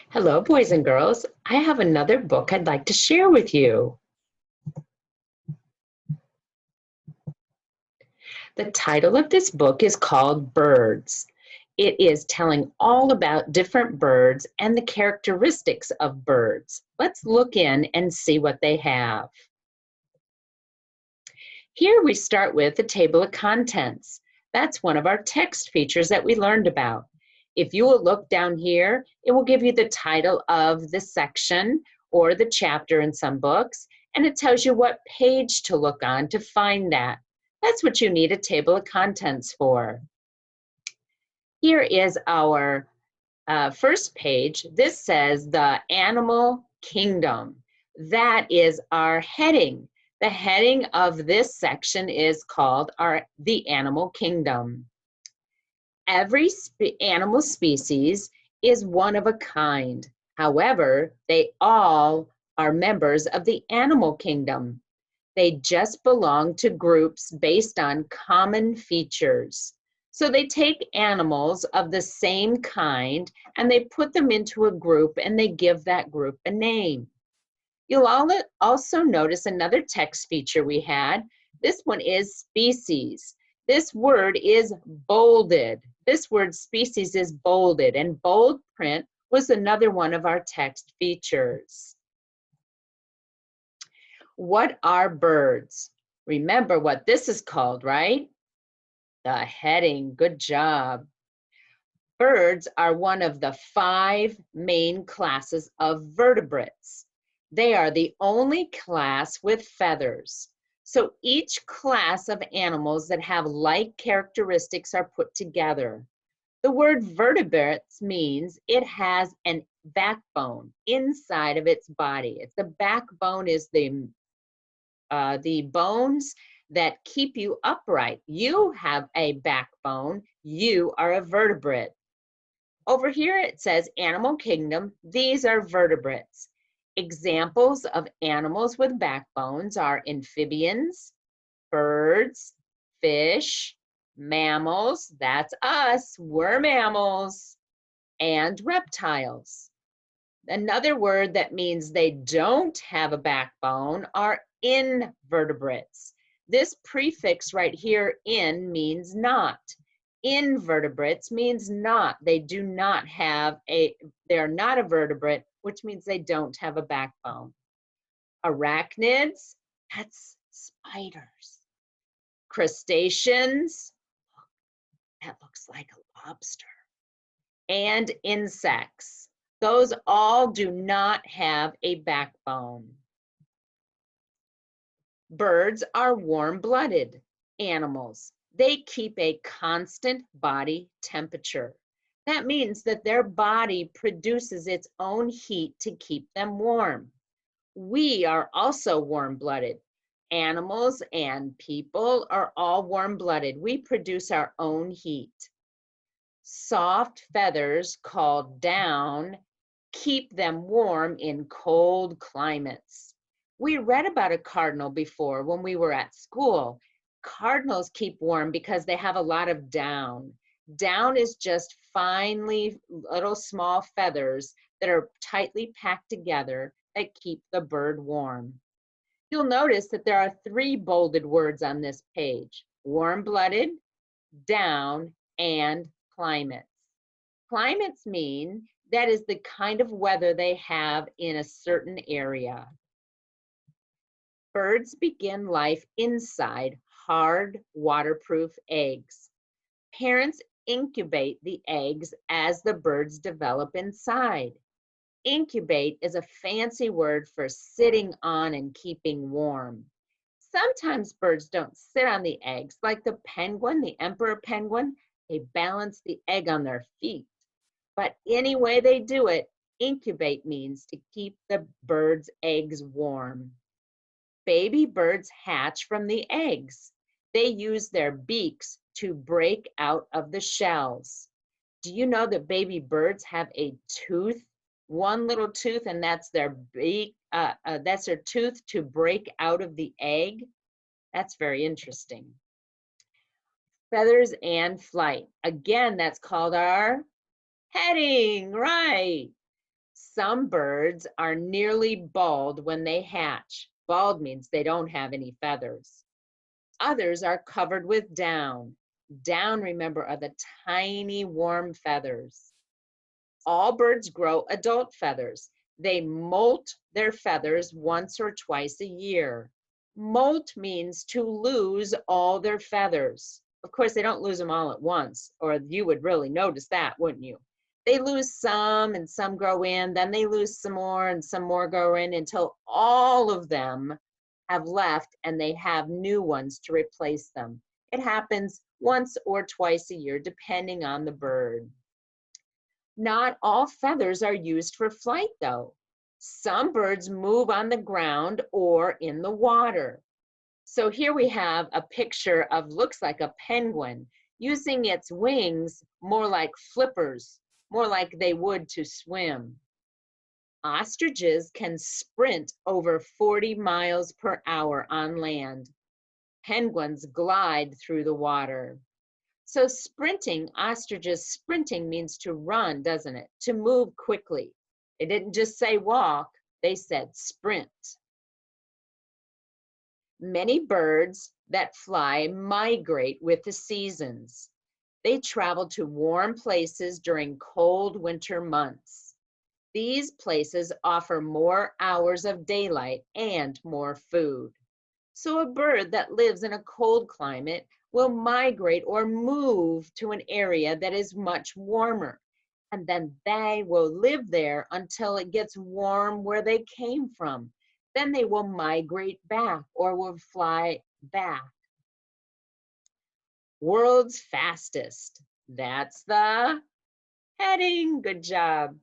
Hello, boys and girls. I have another book I'd like to share with you. The title of this book is called Birds. It is telling all about different birds and the characteristics of birds. Let's look in and see what they have. Here we start with the table of contents. That's one of our text features that we learned about. If you will look down here, it will give you the title of the section or the chapter in some books, and it tells you what page to look on to find that. That's what you need a table of contents for. Here is our first page. This says the animal kingdom. That is our heading. The heading of this section is called the animal kingdom. Every animal species is one of a kind. However, they all are members of the animal kingdom. They just belong to groups based on common features. So they take animals of the same kind and they put them into a group and they give that group a name. You'll also notice another text feature we had. This one is species. This word is bolded. This word species is bolded, and bold print was another one of our text features. What are birds? Remember what this is called, right? The heading. Good job. Birds are one of the 5 main classes of vertebrates. They are the only class with feathers. So each class of animals that have like characteristics are put together. The word vertebrates means it has an backbone inside of its body. The backbone is the bones that keep you upright. You have a backbone. You are a vertebrate. Over here it says animal kingdom. These are vertebrates. Examples of animals with backbones are amphibians, birds, fish, mammals, that's us, we're mammals, and reptiles. Another word that means they don't have a backbone are invertebrates. This prefix right here, in, means not. Invertebrates means not. They do not have they're not a vertebrate, which means they don't have a backbone. Arachnids, that's spiders. Crustaceans, that looks like a lobster. And insects, those all do not have a backbone. Birds are warm-blooded animals. They keep a constant body temperature. That means that their body produces its own heat to keep them warm. We are also warm-blooded. Animals and people are all warm-blooded. We produce our own heat. Soft feathers called down keep them warm in cold climates. We read about a cardinal before when we were at school. Cardinals keep warm because they have a lot of down. Down is just finely little small feathers that are tightly packed together that keep the bird warm. You'll notice that there are 3 bolded words on this page: warm-blooded, down, and climates. Climates mean that is the kind of weather they have in a certain area. Birds begin life inside hard, waterproof eggs. Parents incubate the eggs as the birds develop inside. Incubate is a fancy word for sitting on and keeping warm. Sometimes birds don't sit on the eggs, like the penguin, the emperor penguin. They balance the egg on their feet. But any way they do it, incubate means to keep the bird's eggs warm. Baby birds hatch from the eggs. They use their beaks to break out of the shells. Do you know that baby birds have a tooth, one little tooth, and that's their beak, that's their tooth to break out of the egg? That's very interesting. Feathers and flight. Again, that's called our heading, right? Some birds are nearly bald when they hatch. Bald means they don't have any feathers. Others are covered with down. Down, remember, are the tiny warm feathers. All birds grow adult feathers. They molt their feathers once or twice a year. Molt means to lose all their feathers. Of course, they don't lose them all at once, or you would really notice that, wouldn't you? They lose some and some grow in, then they lose some more and some more grow in until all of them have left and they have new ones to replace them. It happens once or twice a year, depending on the bird. Not all feathers are used for flight, though. Some birds move on the ground or in the water. So here we have a picture of, looks like a penguin, using its wings more like flippers, more like they would to swim. Ostriches can sprint over 40 miles per hour on land. Penguins glide through the water. So sprinting, ostriches sprinting means to run, doesn't it? To move quickly. They didn't just say walk, they said sprint. Many birds that fly migrate with the seasons. They travel to warm places during cold winter months. These places offer more hours of daylight and more food. So a bird that lives in a cold climate will migrate or move to an area that is much warmer. And then they will live there until it gets warm where they came from. Then they will migrate back or will fly back. World's fastest. That's the heading. Good job.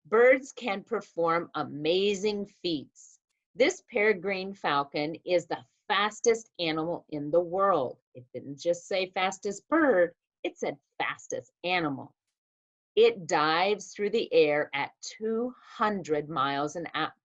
Birds can perform amazing feats. This peregrine falcon is the fastest animal in the world. It didn't just say fastest bird, it said fastest animal. It dives through the air at 200 miles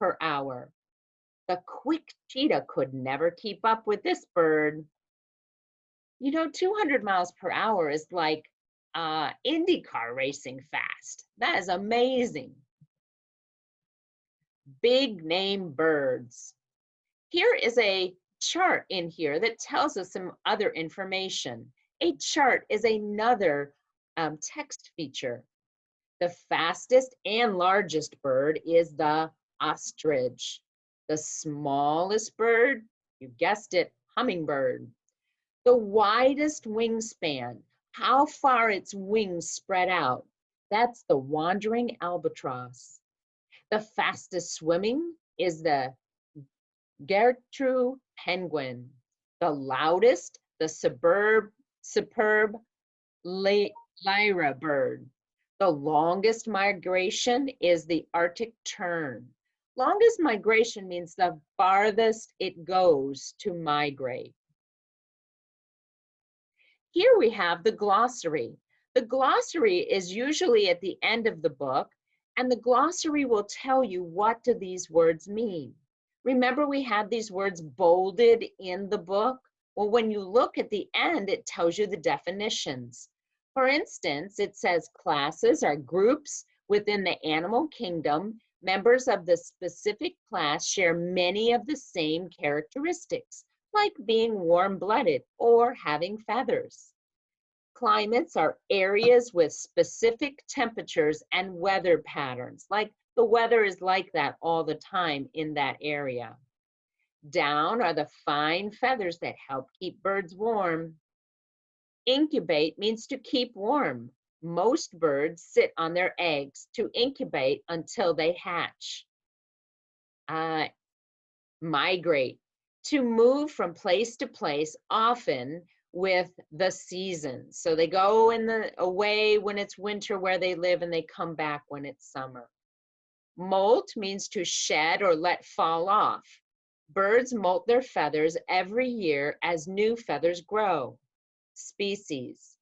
per hour. The quick cheetah could never keep up with this bird. You know, 200 miles per hour is like IndyCar racing fast. That is amazing. Big name birds. Here is a chart in here that tells us some other information. A chart is another text feature. The fastest and largest bird is the ostrich. The smallest bird, you guessed it, hummingbird. The widest wingspan, how far its wings spread out, that's the wandering albatross. The fastest swimming is the Gertrude penguin. The loudest, the superb lyra bird. The longest migration is the Arctic tern. Longest migration means the farthest it goes to migrate. Here we have the glossary. The glossary is usually at the end of the book, and the glossary will tell you what do these words mean. Remember, we had these words bolded in the book? Well, when you look at the end, it tells you the definitions. For instance, it says classes are groups within the animal kingdom. Members of the specific class share many of the same characteristics, like being warm-blooded or having feathers. Climates are areas with specific temperatures and weather patterns, like the weather is like that all the time in that area. Down are the fine feathers that help keep birds warm. Incubate means to keep warm. Most birds sit on their eggs to incubate until they hatch. Migrate, to move from place to place, often with the seasons. So they go away when it's winter where they live and they come back when it's summer. Molt means to shed or let fall off. Birds molt their feathers every year as new feathers grow. Species,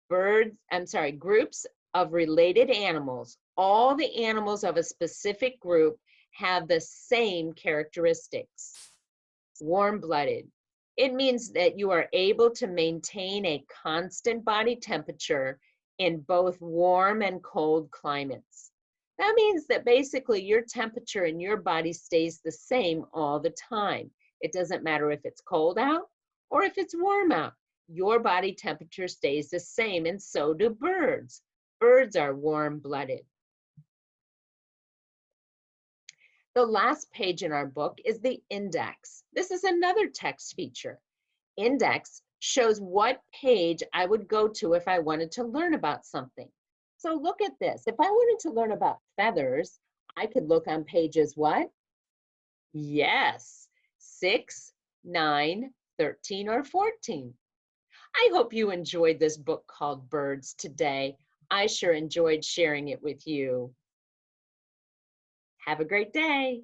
groups of related animals. All the animals of a specific group have the same characteristics. Warm-blooded. It means that you are able to maintain a constant body temperature in both warm and cold climates. That means that basically your temperature in your body stays the same all the time. It doesn't matter if it's cold out or if it's warm out. Your body temperature stays the same, and so do birds. Birds are warm-blooded. The last page in our book is the index. This is another text feature. Index shows what page I would go to if I wanted to learn about something. So look at this. If I wanted to learn about feathers, I could look on pages what? Yes, 6, 9, 13, or 14. I hope you enjoyed this book called Birds today. I sure enjoyed sharing it with you. Have a great day.